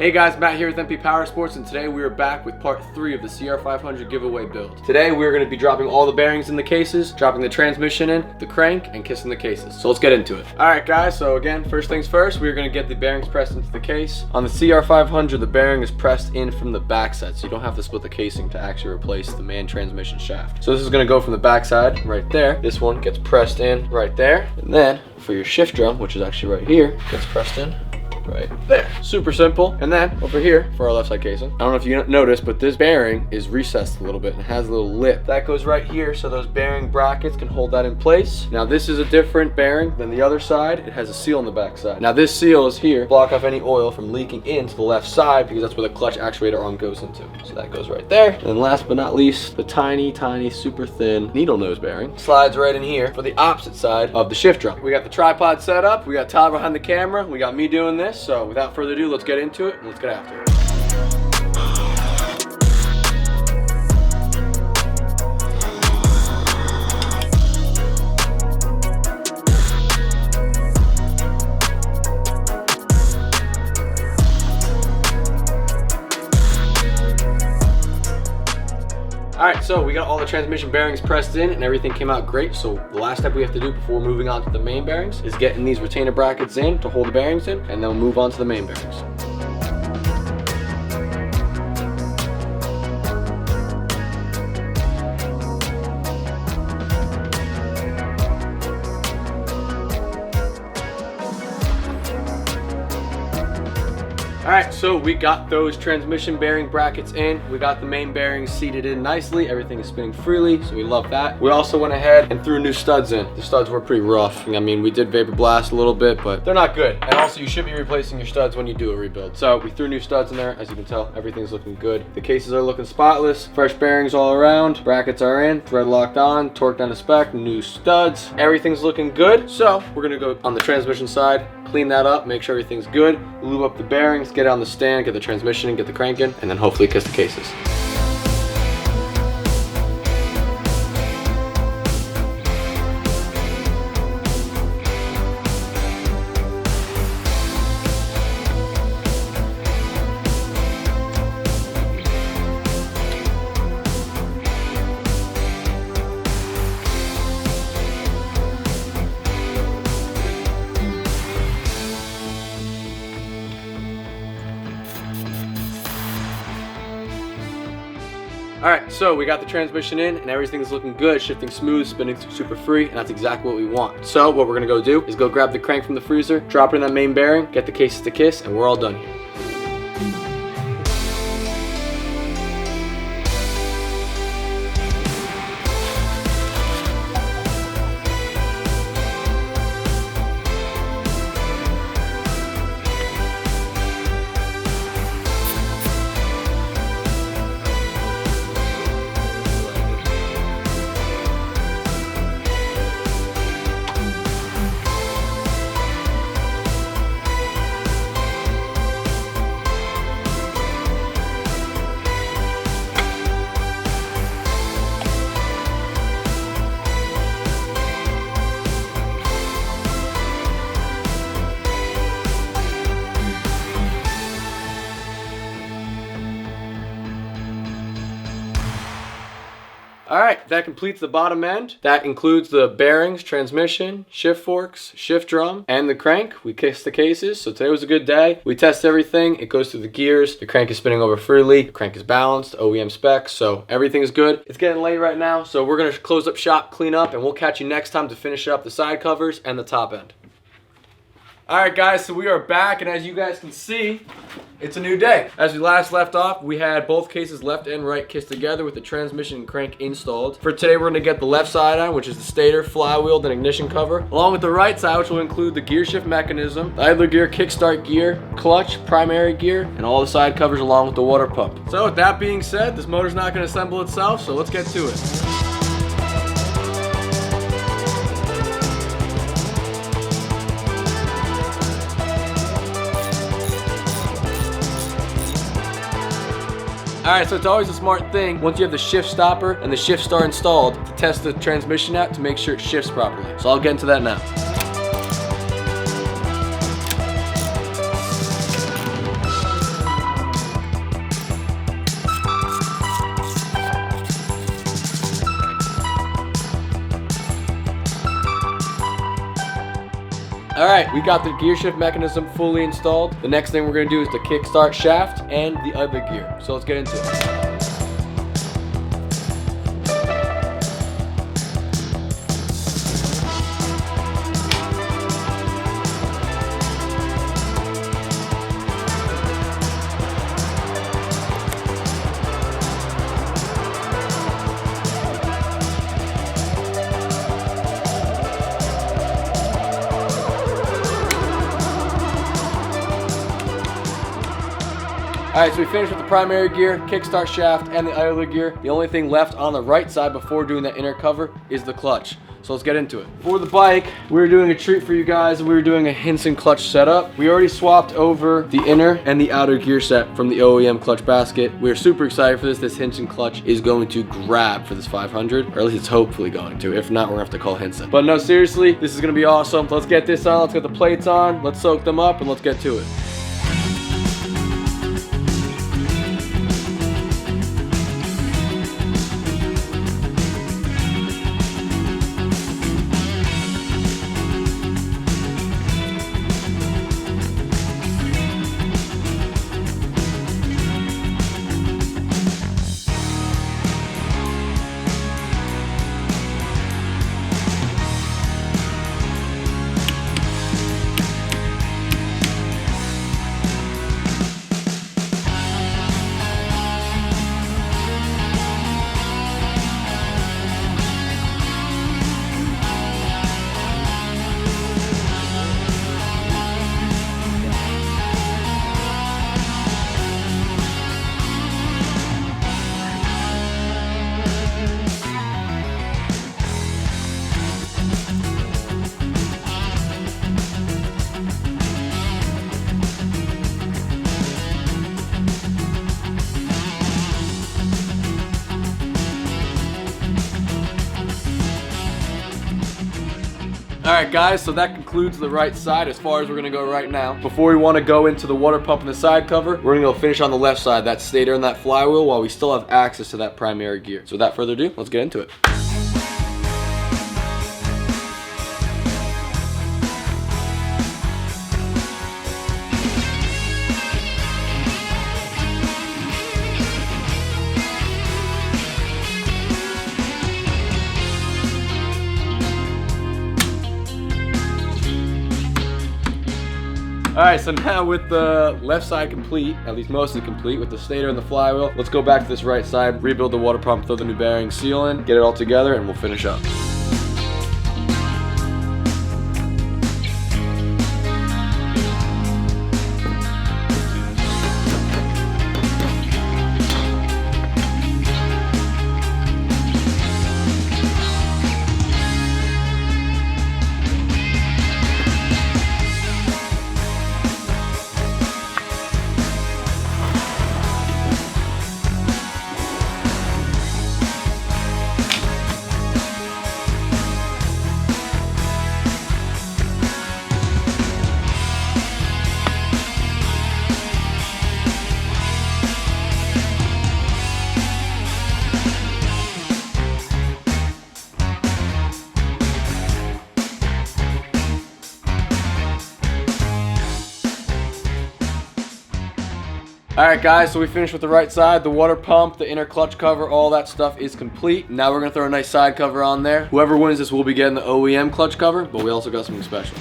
Hey guys, Matt here with MP Power Sports, and today we are back with part 3 of the CR500 giveaway build. Today we're going to be dropping all the bearings in the cases, dropping the transmission in, the crank, and kissing the cases. So let's get into it. Alright guys, so again, first things first, we're going to get the bearings pressed into the case. On the CR500, the bearing is pressed in from the backside, so you don't have to split the casing to actually replace the main transmission shaft. So this is going to go from the backside right there. This one gets pressed in right there, and then for your shift drum, which is actually right here, gets pressed in right there. Super simple. And then over here for our left side casing, I don't know if you noticed, but this bearing is recessed a little bit and has a little lip that goes right here, so those bearing brackets can hold that in place. Now this is a different bearing than the other side. It has a seal on the back side. Now this seal is here to block off any oil from leaking into the left side, because that's where the clutch actuator arm goes into. So that goes right there. And last but not least, the tiny super thin needle nose bearing slides right in here for the opposite side of the shift drum. We got the tripod set up, we got Tyler behind the camera, we got me doing this. So without further ado, let's get into it and let's get after it. Alright, so we got all the transmission bearings pressed in and everything came out great. So the last step we have to do before moving on to the main bearings is getting these retainer brackets in to hold the bearings in, and then we'll move on to the main bearings. Alright, so we got those transmission bearing brackets in. We got the main bearings seated in nicely. Everything is spinning freely, so we love that. We also went ahead and threw new studs in. The studs were pretty rough. I mean, we did vapor blast a little bit, but they're not good. And also, you should be replacing your studs when you do a rebuild. So we threw new studs in there. As you can tell, everything's looking good. The cases are looking spotless. Fresh bearings all around. Brackets are in. Thread locked on. Torqued down to spec. New studs. Everything's looking good. So we're going to go on the transmission side, clean that up, make sure everything's good, lube up the bearings, get it on the stand, get the transmission in, get the crank in, and then hopefully kiss the cases. Alright, so we got the transmission in and everything's looking good, shifting smooth, spinning super free, and that's exactly what we want. So what we're gonna go do is go grab the crank from the freezer, drop it in that main bearing, get the cases to kiss, and we're all done here. Alright, that completes the bottom end. That includes the bearings, transmission, shift forks, shift drum, and the crank. We kissed the cases, so today was a good day. We test everything. It goes through the gears. The crank is spinning over freely. The crank is balanced, OEM specs, so everything is good. It's getting late right now, so we're going to close up shop, clean up, and we'll catch you next time to finish up the side covers and the top end. Alright guys, so we are back, and as you guys can see, it's a new day. As we last left off, we had both cases left and right kissed together with the transmission and crank installed. For today, we're going to get the left side on, which is the stator, flywheel, and ignition cover, along with the right side, which will include the gear shift mechanism, the idler gear, kickstart gear, clutch, primary gear, and all the side covers along with the water pump. So with that being said, this motor's not going to assemble itself, so let's get to it. Alright, so it's always a smart thing, once you have the shift stopper and the shift star installed, to test the transmission out to make sure it shifts properly. So I'll get into that now. All right, we got the gear shift mechanism fully installed. The next thing we're gonna do is the kickstart shaft and the other gear. So let's get into it. Alright, so we finished with the primary gear, kickstart shaft, and the idler gear. The only thing left on the right side before doing that inner cover is the clutch. So let's get into it. For the bike, we're doing a treat for you guys. We're doing a Hinson clutch setup. We already swapped over the inner and the outer gear set from the OEM clutch basket. We're super excited for this. This Hinson clutch is going to grab for this 500, or at least it's hopefully going to. If not, we're gonna have to call Hinson. But no, seriously, this is gonna be awesome. Let's get this on, let's get the plates on, let's soak them up, and let's get to it. Alright guys, so that concludes the right side as far as we're going to go right now. Before we want to go into the water pump and the side cover, we're going to go finish on the left side, that stator and that flywheel, while we still have access to that primary gear. So without further ado, let's get into it. Alright, so now with the left side complete, at least mostly complete, with the stator and the flywheel, let's go back to this right side, rebuild the water pump, throw the new bearing seal in, get it all together, and we'll finish up. Alright guys, so we finished with the right side, the water pump, the inner clutch cover, all that stuff is complete. Now we're going to throw a nice side cover on there. Whoever wins this will be getting the OEM clutch cover, but we also got something special.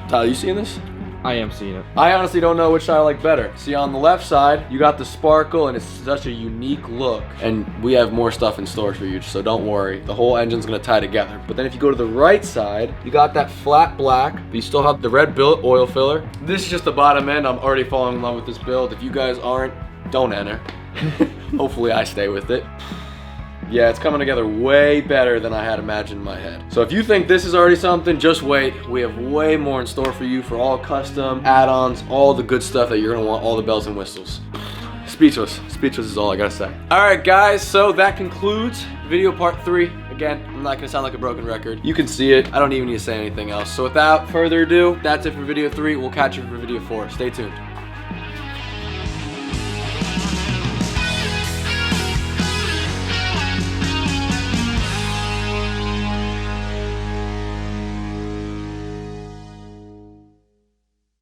Tyler, you seeing this? I am seeing it. I honestly don't know which side I like better. See, on the left side, you got the sparkle and it's such a unique look. And we have more stuff in store for you, so don't worry. The whole engine's gonna tie together. But then if you go to the right side, you got that flat black, but you still have the red billet oil filler. This is just the bottom end. I'm already falling in love with this build. If you guys aren't, don't enter. Hopefully I stay with it. Yeah, it's coming together way better than I had imagined in my head. So if you think this is already something, just wait. We have way more in store for you for all custom add-ons, all the good stuff that you're gonna want, all the bells and whistles. Speechless. Speechless is all I gotta say. All right, guys, so that concludes video part 3. Again, I'm not gonna sound like a broken record. You can see it. I don't even need to say anything else. So without further ado, that's it for video 3. We'll catch you for video 4. Stay tuned.